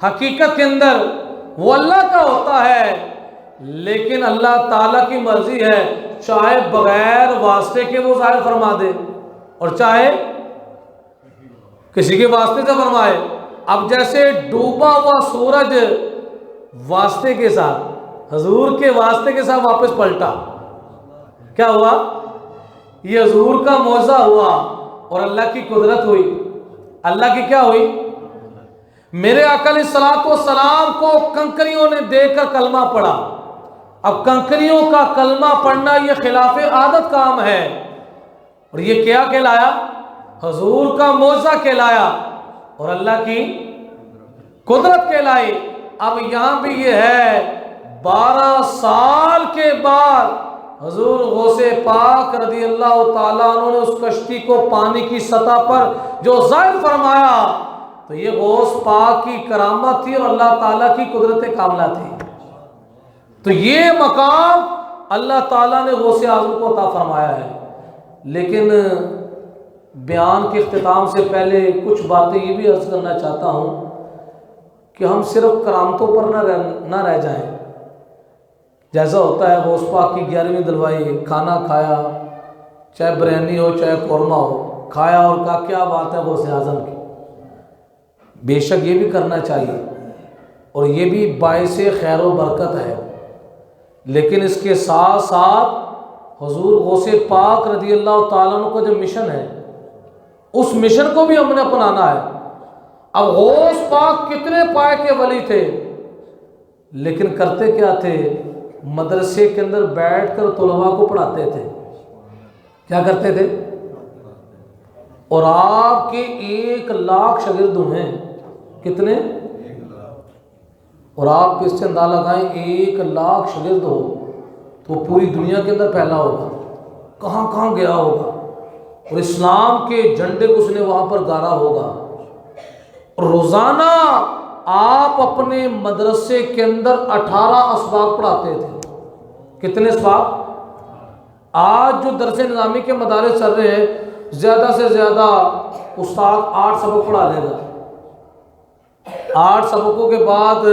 حقیقت کے اندر وہ اللہ کا ہوتا ہے، لیکن اللہ تعالیٰ کی مرضی ہے، چاہے بغیر واسطے کے وہ ظاہر فرما دے اور چاہے کسی کے واسطے سے فرمائے۔ اب جیسے ڈوبا ہوا سورج واسطے کے ساتھ، حضور کے واسطے کے ساتھ واپس پلٹا، کیا ہوا؟ یہ حضور کا معجزہ ہوا اور اللہ کی قدرت ہوئی۔ اللہ کی کیا ہوئی؟ میرے آقا علیہ الصلوۃ والسلام کو کنکریوں نے دیکھ کر کلمہ پڑھا۔ اب کنکریوں کا کلمہ پڑھنا یہ خلاف عادت کام ہے، اور یہ کیا کہلایا؟ حضور کا معجزہ کہلایا اور اللہ کی قدرت کہلائی۔ اب یہاں بھی یہ ہے 12 سال کے بعد حضور غوث پاک رضی اللہ تعالیٰ عنہ نے اس کشتی کو پانی کی سطح پر جو ظاہر فرمایا تو یہ غوث پاک کی کرامت تھی اور اللہ تعالیٰ کی قدرت کاملہ تھی۔ تو یہ مقام اللہ تعالیٰ نے غوث اعظم کو عطا فرمایا ہے۔ لیکن بیان کے اختتام سے پہلے کچھ باتیں یہ بھی عرض کرنا چاہتا ہوں کہ ہم صرف کرامتوں پر نہ رہ جائیں۔ جیسا ہوتا ہے غوث پاک کی 11ویں دلوائی، کھانا کھایا، چاہے بریانی ہو چاہے قورمہ ہو، کھایا اور کہا کیا بات ہے غوث اعظم کی۔ بے شک یہ بھی کرنا چاہیے اور یہ بھی باعث خیر و برکت ہے، لیکن اس کے ساتھ ساتھ حضور غوث پاک رضی اللہ تعالیٰ عنہ کا جو مشن ہے اس مشن کو بھی ہم نے اپنانا ہے۔ اب غوث پاک کتنے پائے کے ولی تھے، لیکن کرتے کیا تھے؟ مدرسے کے اندر بیٹھ کر طلباء کو پڑھاتے تھے۔ کیا کرتے تھے؟ اور آپ کے 1 لاکھ شاگرد ہیں، کتنے؟ اور آپ اس سے اندازہ لگائیں 1 لاکھ شاگرد ہو تو پوری دنیا کے اندر پھیلا ہوگا، کہاں کہاں گیا ہوگا، اور اسلام کے جھنڈے کو اس نے وہاں پر گاڑا ہوگا۔ روزانہ آپ اپنے مدرسے کے اندر 18 اسباق پڑھاتے تھے۔ کتنے اسباق؟ آج جو درس نظامی کے مدارس چل رہے ہیں زیادہ سے زیادہ استاد 8 سبق پڑھا لے گا، 8 سبقوں کے بعد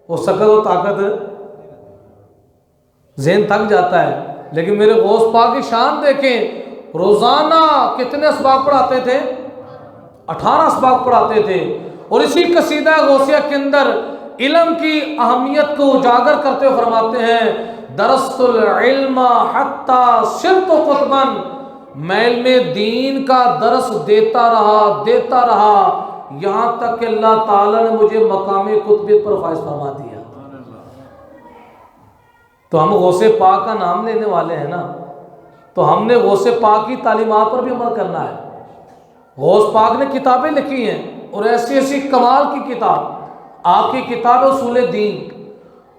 وہ سکت و طاقت ذہن تھک جاتا ہے۔ لیکن میرے غوث پاک کی شان دیکھیں، روزانہ کتنے اسباق پڑھاتے تھے؟ 18 اسباق پڑھاتے تھے۔ اور اسی قصیدہ غوثیہ کے اندر علم کی اہمیت کو اجاگر کرتے ہوئے فرماتے ہیں درست العلم حتی صرت قطبا، میں علم دین کا درس دیتا رہا یہاں تک کہ اللہ تعالیٰ نے مجھے مقام قطبیت پر فائز فرما دیا۔ تو ہم غوث پاک کا نام لینے والے ہیں نا، تو ہم نے غوث پاک کی تعلیمات پر بھی عمل کرنا ہے۔ غوث پاک نے کتابیں لکھی ہیں اور ایسی ایسی کمال کی کتاب، آپ کی کتاب اصول دین،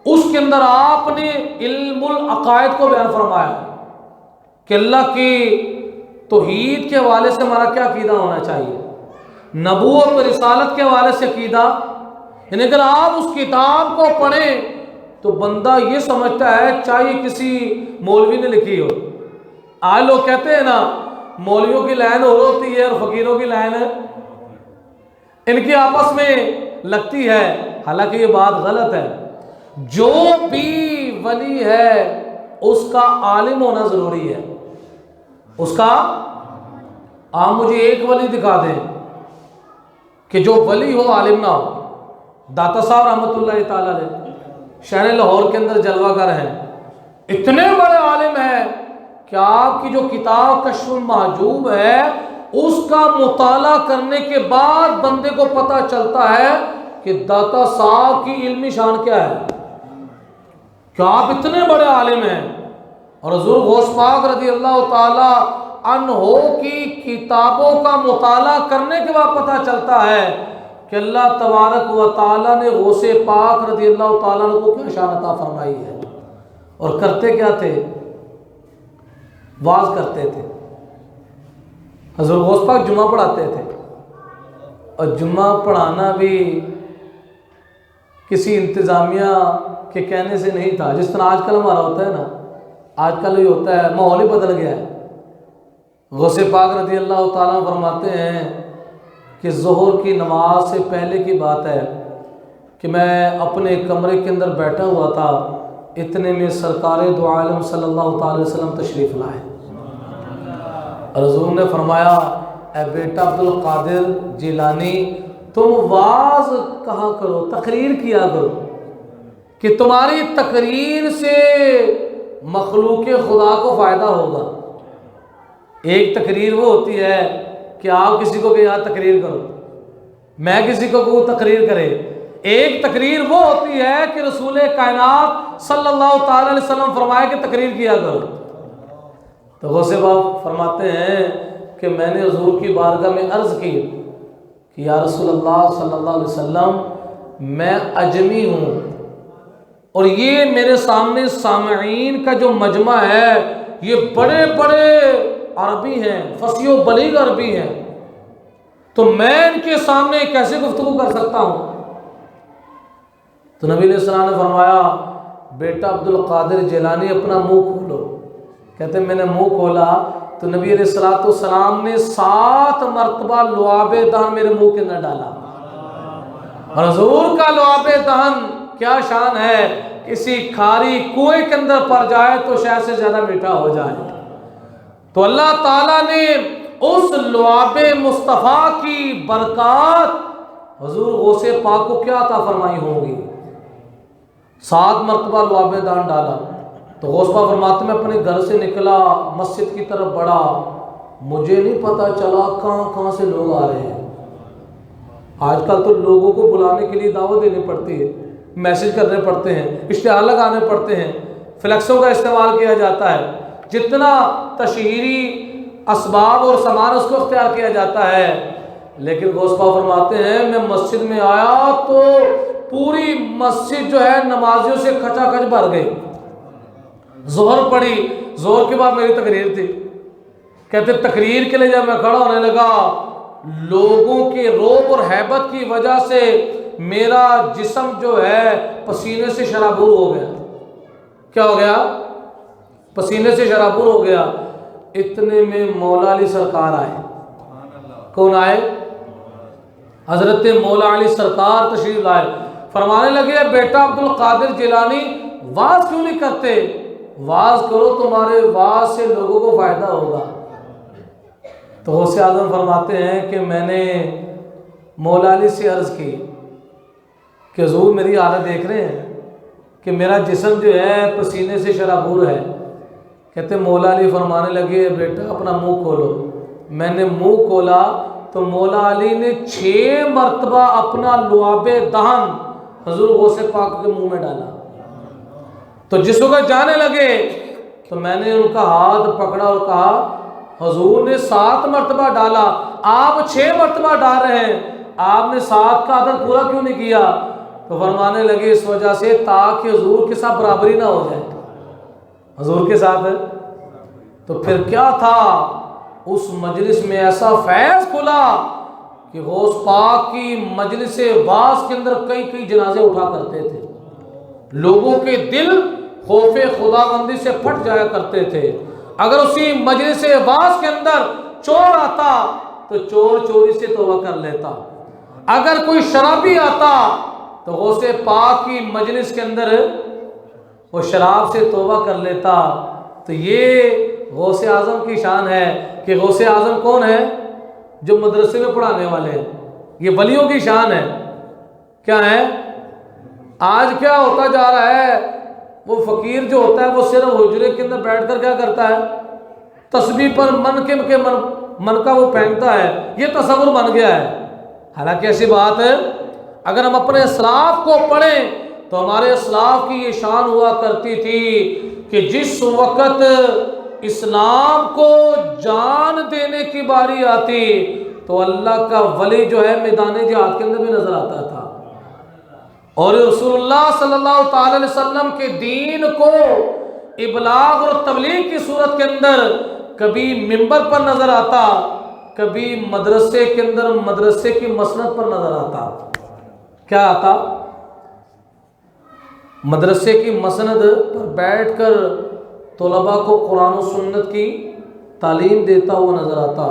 اس کے اندر آپ نے علم العقائد کو بیان فرمایا کہ اللہ کی توحید کے حوالے سے ہمارا کیا عقیدہ ہونا چاہیے، نبوت اور رسالت کے حوالے سے عقیدہ۔ یعنی اگر آپ اس کتاب کو پڑھیں تو بندہ یہ سمجھتا ہے چاہے کسی مولوی نے لکھی ہو. آج لوگ کہتے ہیں نا مولویوں کی لائن اور ہوتی ہے اور فقیروں کی لائن ان کی آپس میں لگتی ہے. حالانکہ یہ بات غلط ہے. جو بھی ولی ہے اس کا عالم ہونا ضروری ہے. اس کا آپ مجھے ایک ولی دکھا دیں کہ جو ولی ہو عالم نہ ہو. داتا صاحب رحمۃ اللہ تعالی علیہ شہر لاہور کے اندر جلوہ گر ہیں, اتنے بڑے عالم ہیں کہ آپ کی جو کتاب کشف المحجوب ہے اس کا مطالعہ کرنے کے بعد بندے کو پتہ چلتا ہے کہ داتا صاحب کی علمی شان کیا ہے, کہ آپ اتنے بڑے عالم ہیں. اور حضور غوث پاک رضی اللہ تعالی عنہ کی کتابوں کا مطالعہ کرنے کے بعد پتہ چلتا ہے کہ اللہ تبارک و تعالی نے غوث پاک رضی اللہ تعالیٰ عنہ کو کیا شان عطا فرمائی ہے. اور کرتے کیا تھے؟ واز کرتے تھے. حضور غوث پاک جمعہ پڑھاتے تھے, اور جمعہ پڑھانا بھی کسی انتظامیہ کے کہنے سے نہیں تھا. جس طرح آج کل ہمارا ہوتا ہے نا, آج کل یہ ہوتا ہے, ماحول ہی بدل گیا ہے. غوث پاک رضی اللہ تعالیٰ فرماتے ہیں کہ ظہر کی نماز سے پہلے کی بات ہے کہ میں اپنے کمرے کے اندر بیٹھا ہوا تھا, اتنے میں سرکار دو عالم صلی اللہ تعالی وسلم تشریف لائے. اور حضور نے فرمایا اے بیٹا عبد القادر جیلانی, تم واز کہا کرو, تقریر کیا کرو, کہ تمہاری تقریر سے مخلوق خدا کو فائدہ ہوگا. ایک تقریر وہ ہوتی ہے کہ آپ کسی کو کہ یہاں تقریر کرو, میں کسی کو کہ وہ تقریر کرے. ایک تقریر وہ ہوتی ہے کہ رسول کائنات صلی اللہ تعالی علیہ وسلم فرمائے کہ تقریر کیا کرو. تو غوث پاک فرماتے ہیں کہ میں نے حضور کی بارگاہ میں عرض کی کہ یا رسول اللہ صلی اللہ علیہ وسلم, میں اجمی ہوں اور یہ میرے سامنے سامعین کا جو مجمع ہے یہ بڑے بڑے عربی ہیں, فصیح و بلیغ عربی ہیں, تو میں ان کے سامنے کیسے گفتگو کر سکتا ہوں؟ تو نبی علیہ السلام نے فرمایا بیٹا عبد القادر جیلانی اپنا منہ کھولو. کہتے ہیں میں نے منہ کھولا تو نبی علیہ السلام نے 7 مرتبہ لعاب دہن میرے منہ کے اندر ڈالا. اور حضور کا لعاب دہن کیا شان ہے, کسی کھاری کنویں کے اندر پڑ جائے تو شاید سے زیادہ میٹھا ہو جائے. تو اللہ تعالیٰ نے اس لعاب مصطفیٰ کی برکات حضور غوث پاک کو کیا عطا فرمائی ہوں گی. 7 مرتبہ لعاب دہن ڈالا. تو غوث پاک فرماتے میں اپنے گھر سے نکلا, مسجد کی طرف بڑھا, مجھے نہیں پتا چلا کہاں کہاں سے لوگ آ رہے ہیں. آج کل تو لوگوں کو بلانے کے لیے دعوت دینی پڑتی ہے, میسج کرنے پڑتے ہیں, اشتہار لگانے پڑتے ہیں, فلیکسوں کا استعمال کیا جاتا ہے, جتنا تشہیری اسباب اور سامان اس کو اختیار کیا جاتا ہے. لیکن غوث پاک فرماتے ہیں میں مسجد میں آیا تو پوری مسجد جو ہے نمازیوں سے کھچا کھچ بھر گئی. ظہر پڑی, ظہر کے بعد میری تقریر تھی. کہتے تقریر کے لیے جب میں کھڑا ہونے لگا, لوگوں کے روب اور ہیبت کی وجہ سے میرا جسم جو ہے پسینے سے شرابور ہو گیا. کیا ہو گیا؟ پسینے سے شرابور ہو گیا. اتنے میں مولا علی سرکار آئے. کون آئے؟ حضرت مولا علی سرکار تشریف لائے. فرمانے لگے بیٹا عبد القادر جیلانی واز کیوں نہیں کرتے؟ واز کرو, تمہارے واز سے لوگوں کو فائدہ ہوگا. تو غوث اعظم فرماتے ہیں کہ میں نے مولا علی سے عرض کی کہ حضور میری حالت دیکھ رہے ہیں کہ میرا جسم جو ہے پسینے سے شرابور ہے. کہتے مولا علی فرمانے لگے بیٹا اپنا منہ کھولو. میں نے منہ کھولا تو مولا علی نے 6 مرتبہ اپنا لعاب دہن حضور غوث پاک کے منہ میں ڈالا. تو جس وقت جانے لگے تو میں نے ان کا ہاتھ پکڑا اور کہا حضور نے 7 مرتبہ ڈالا, آپ 6 مرتبہ ڈال رہے ہیں, آپ نے 7 کا عدد پورا کیوں نہیں کیا؟ تو فرمانے لگے اس وجہ سے تاکہ حضور کے ساتھ برابری نہ ہو جائے. حضور کے ساتھ تو پھر کیا تھا, اس مجلس میں ایسا فیض کھلا کہ غوث پاک کی مجلس واز کے اندر کئی جنازے اٹھا کرتے تھے. لوگوں کے دل خوف خداوندی سے پھٹ جایا کرتے تھے۔ اگر اسی مجلس واعظ کے اندر چور آتا تو چور چوری سے توبہ کر لیتا، اگر کوئی شرابی آتا تو غوث پاک کی مجلس کے اندر وہ شراب سے توبہ کر لیتا۔ تو یہ غوث اعظم کی شان ہے کہ غوث اعظم کون ہے؟ جو مدرسے میں پڑھانے والے ہیں۔ یہ ولیوں کی شان ہے۔ کیا ہے؟ آج کیا ہوتا جا رہا ہے، وہ فقیر جو ہوتا ہے وہ صرف حجرے کے اندر بیٹھ کر کیا کرتا ہے؟ تسبیح پر منکب کے من کا وہ پھینکتا ہے، یہ تصور بن گیا ہے۔ حالانکہ ایسی بات ہے، اگر ہم اپنے اسلاف کو پڑھیں تو ہمارے اسلاف کی یہ شان ہوا کرتی تھی کہ جس وقت اسلام کو جان دینے کی باری آتی تو اللہ کا ولی جو ہے میدان جہاد کے اندر بھی نظر آتا تھا، اور رسول اللہ صلی اللہ تعالی علیہ وسلم کے دین کو ابلاغ اور تبلیغ کی صورت کے اندر کبھی منبر پر نظر آتا، کبھی مدرسے کے اندر مدرسے کی مسند پر نظر آتا۔ کیا آتا؟ مدرسے کی مسند پر بیٹھ کر طلباء کو قرآن و سنت کی تعلیم دیتا ہوا نظر آتا۔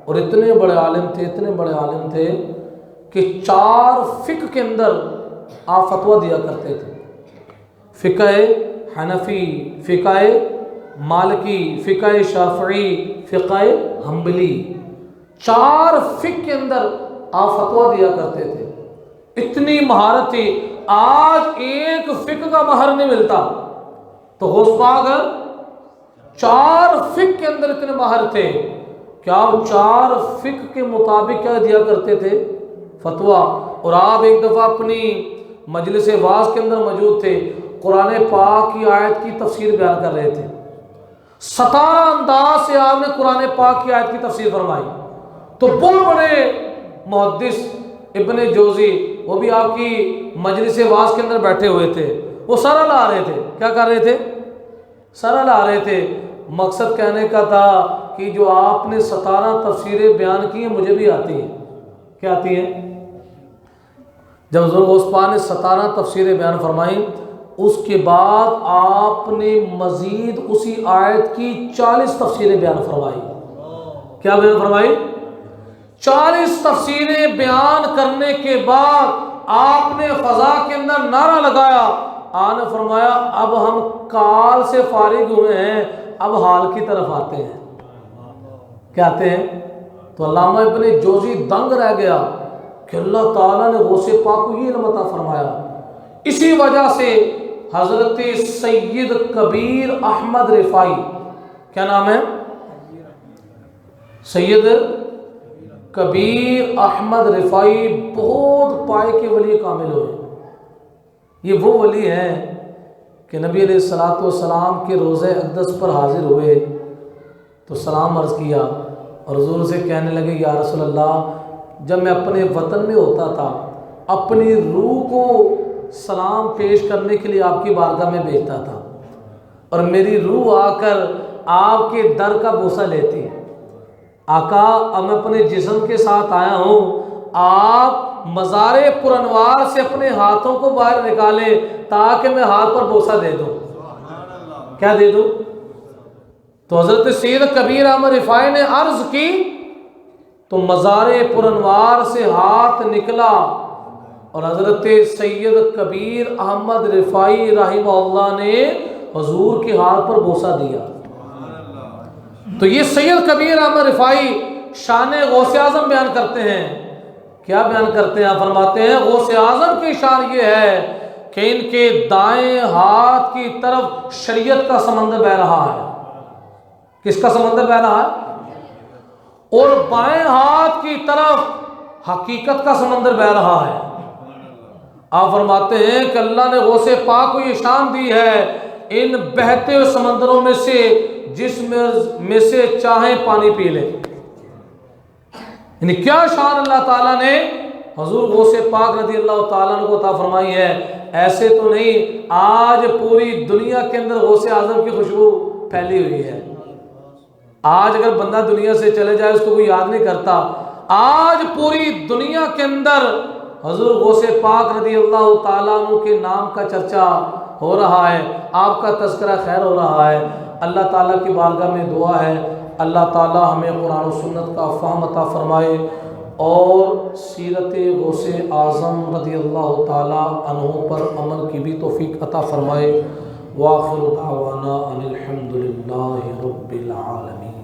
اور اتنے بڑے عالم تھے، اتنے بڑے عالم تھے کہ 4 فقہ کے اندر آپ فتویٰ دیا کرتے تھے۔ فقہ حنفی، فقہ مالکی، فقہ شافعی، فقہ حنبلی، 4 فقہ کے اندر آپ فتویٰ دیا کرتے تھے۔ اتنی مہارت تھی، آج ایک فقہ کا ماہر نہیں ملتا۔ تو غوث پاک 4 فقہ کے اندر اتنے ماہر تھے کہ آپ 4 فقہ کے مطابق کیا دیا کرتے تھے؟ فتویٰ۔ اور آپ ایک دفعہ اپنی مجلس واعظ کے اندر موجود تھے، قرآن پاک کی آیت کی تفسیر بیان کر رہے تھے۔ 17 انداز سے آپ نے قرآن پاک کی آیت کی تفسیر فرمائی۔ تو بہت بڑے محدث ابن جوزی، وہ بھی آپ کی مجلس واعظ کے اندر بیٹھے ہوئے تھے، وہ سارا لا رہے تھے۔ کیا کر رہے تھے؟ سارا لا رہے تھے۔ مقصد کہنے کا تھا کہ جو آپ نے 17 تفسیریں بیان کی ہیں مجھے بھی آتی ہیں۔ کیا آتی ہیں؟ جب حضور غوث پاک نے 17 تفسیریں بیان فرمائیں، اس کے بعد آپ نے مزید اسی آیت کی 40 تفسیریں بیان فرمائی۔ کیا بیان فرمائی؟ 40 تفسیریں بیان کرنے کے بعد آپ نے فضا کے اندر نعرہ لگایا، آپ نے فرمایا اب ہم کال سے فارغ ہوئے ہیں، اب حال کی طرف آتے ہیں۔ کیا آتے ہیں؟ تو علامہ ابن جوزی دنگ رہ گیا کہ اللہ تعالیٰ نے غوث پاک کو یہ علم عطا فرمایا۔ اسی وجہ سے حضرت سید کبیر احمد رفاعی، کیا نام ہے؟ سید کبیر احمد رفاعی بہت پائے کے ولی کامل ہوئے۔ یہ وہ ولی ہیں کہ نبی علیہ الصلوۃ والسلام کے روضہ اقدس پر حاضر ہوئے تو سلام عرض کیا، اور حضور سے کہنے لگے یا رسول اللہ، جب میں اپنے وطن میں ہوتا تھا اپنی روح کو سلام پیش کرنے کے لیے آپ کی بارگاہ میں بھیجتا تھا، اور میری روح آ کر آپ کے در کا بوسہ لیتی۔ آقا اب میں اپنے جسم کے ساتھ آیا ہوں، آپ مزار پر انوار سے اپنے ہاتھوں کو باہر نکالیں تاکہ میں ہاتھ پر بوسہ دے دوں۔ کیا دے دوں؟ تو حضرت سید کبیر احمد رفاعی نے عرض کی تو مزار پر انوار سے ہاتھ نکلا اور حضرت سید کبیر احمد رفاعی رحمہ اللہ نے حضور کے ہاتھ پر بوسہ دیا۔ تو یہ سید کبیر احمد رفاعی شان غوث اعظم بیان کرتے ہیں۔ کیا بیان کرتے ہیں؟ فرماتے ہیں غوث اعظم کی شان یہ ہے کہ ان کے دائیں ہاتھ کی طرف شریعت کا سمندر بہہ رہا ہے۔ کس کا سمندر بہہ رہا ہے؟ اور بائیں ہاتھ کی طرف حقیقت کا سمندر بہہ رہا ہے۔ آپ فرماتے ہیں کہ اللہ نے غوث پاک کو یہ شان دی ہے، ان بہتے ہوئے سمندروں میں سے جس میں سے چاہیں پانی پی لیں۔ یعنی کیا شان اللہ تعالیٰ نے حضور غوث پاک رضی اللہ تعالیٰ عنہ کو عطا فرمائی ہے۔ ایسے تو نہیں، آج پوری دنیا کے اندر غوث اعظم کی خوشبو پھیلی ہوئی ہے۔ آج اگر بندہ دنیا سے چلے جائے اس کو کوئی یاد نہیں کرتا، آج پوری دنیا کے اندر حضور غوث پاک رضی اللہ تعالیٰ عنہ کے نام کا چرچا ہو رہا ہے، آپ کا تذکرہ خیر ہو رہا ہے۔ اللہ تعالیٰ کی بارگاہ میں دعا ہے اللہ تعالیٰ ہمیں قرآن و سنت کا فہم عطا فرمائے اور سیرت غوث اعظم رضی اللہ تعالیٰ عنہ پر عمل کی بھی توفیق عطا فرمائے۔ وآخر دعوانا ان الحمد للہ رب العالمین۔